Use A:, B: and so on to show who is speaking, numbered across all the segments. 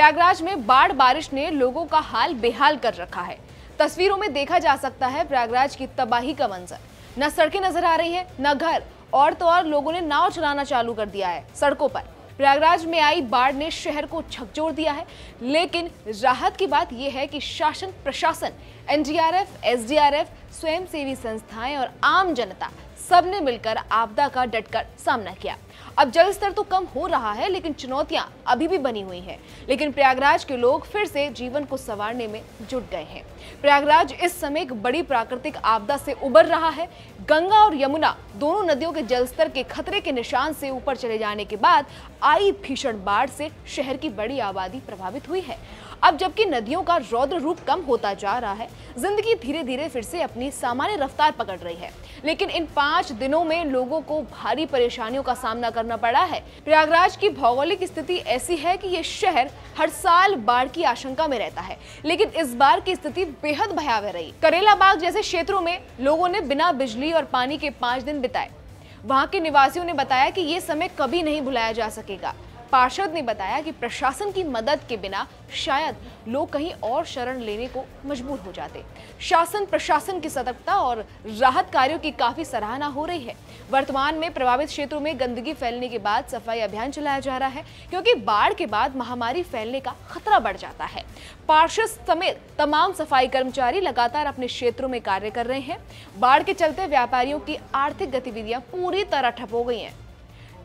A: प्रयागराज में बाढ़ बारिश ने लोगों का हाल बेहाल कर रखा है। तस्वीरों में देखा जा सकता है प्रयागराज की तबाही का मंजर। न सड़कें नजर आ रही हैं, न घर, और तो और लोगों ने नाव चलाना चालू कर दिया है सड़कों पर। प्रयागराज में आई बाढ़ ने शहर को झकझोर दिया है, लेकिन राहत की बात यह है कि शासन प्रशासन, एनडीआरएफ, एसडीआरएफ, स्वयंसेवी संस्थाएं और आम जनता सबने मिलकर आपदा का डटकर सामना किया। अब जलस्तर तो कम हो रहा है, लेकिन चुनौतियां अभी भी बनी हुई हैं। लेकिन प्रयागराज के लोग फिर से जीवन को संवारने में जुट गए हैं। प्रयागराज इस समय एक बड़ी प्राकृतिक आपदा से उबर रहा है। गंगा और यमुना दोनों नदियों के जलस्तर के खतरे के निशान से ऊपर चले जाने के बाद आई भीषण बाढ़ से शहर की बड़ी आबादी प्रभावित हुई है। अब जबकि नदियों का रौद्र रूप कम होता जा रहा है, जिंदगी धीरे धीरे फिर से अपनी सामान्य रफ्तार पकड़ रही है। लेकिन इन 5 दिनों में लोगों को भारी परेशानियों का सामना करना पड़ा है। प्रयागराज की भौगोलिक स्थिति ऐसी है कि ये शहर हर साल बाढ़ की आशंका में रहता है, लेकिन इस बार की स्थिति बेहद भयावह रही। करेला बाग जैसे क्षेत्रों में लोगों ने बिना बिजली और पानी के 5 दिन बिताए। वहां के निवासियों ने बताया कि ये समय कभी नहीं भुलाया जा सकेगा। पार्षद ने बताया कि प्रशासन की मदद के बिना शायद लोग कहीं और शरण लेने को मजबूर हो जाते। शासन प्रशासन की सतर्कता और राहत कार्यों की काफी सराहना हो रही है। वर्तमान में प्रभावित क्षेत्रों में गंदगी फैलने के बाद सफाई अभियान चलाया जा रहा है, क्योंकि बाढ़ के बाद महामारी फैलने का खतरा बढ़ जाता है। पार्षद समेत तमाम सफाई कर्मचारी लगातार अपने क्षेत्रों में कार्य कर रहे हैं। बाढ़ के चलते व्यापारियों की आर्थिक गतिविधियां पूरी तरह ठप हो गई हैं।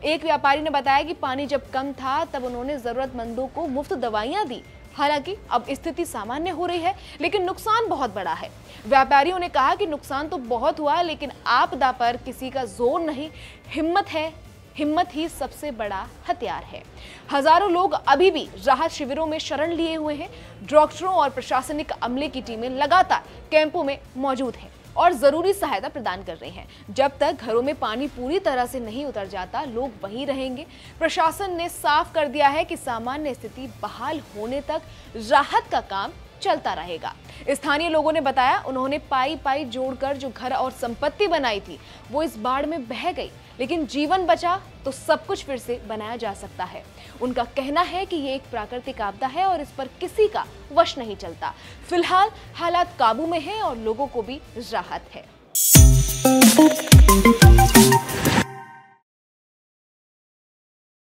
A: एक व्यापारी ने बताया कि पानी जब कम था तब उन्होंने जरूरतमंदों को मुफ्त दवाइयां दी। हालांकि अब स्थिति सामान्य हो रही है, लेकिन नुकसान बहुत बड़ा है। व्यापारियों ने कहा कि नुकसान तो बहुत हुआ, लेकिन आपदा पर किसी का जोर नहीं, हिम्मत है। हिम्मत ही सबसे बड़ा हथियार है। हजारों लोग अभी भी राहत शिविरों में शरण लिए हुए हैं। डॉक्टरों और प्रशासनिक अमले की टीमें लगातार कैंपों में मौजूद हैं और जरूरी सहायता प्रदान कर रहे हैं। जब तक घरों में पानी पूरी तरह से नहीं उतर जाता, लोग वहीं रहेंगे। प्रशासन ने साफ कर दिया है कि सामान्य स्थिति बहाल होने तक राहत का काम चलता रहेगा। स्थानीय लोगों ने बताया, उन्होंने पाई जोड़कर जो घर और संपत्ति बनाई थी वो इस बाढ़ में बह गई, लेकिन जीवन बचा तो सब कुछ फिर से बनाया जा सकता है। उनका कहना है कि ये एक प्राकृतिक आपदा है और इस पर किसी का वश नहीं चलता। फिलहाल हालात काबू में हैं और लोगों को भी राहत है।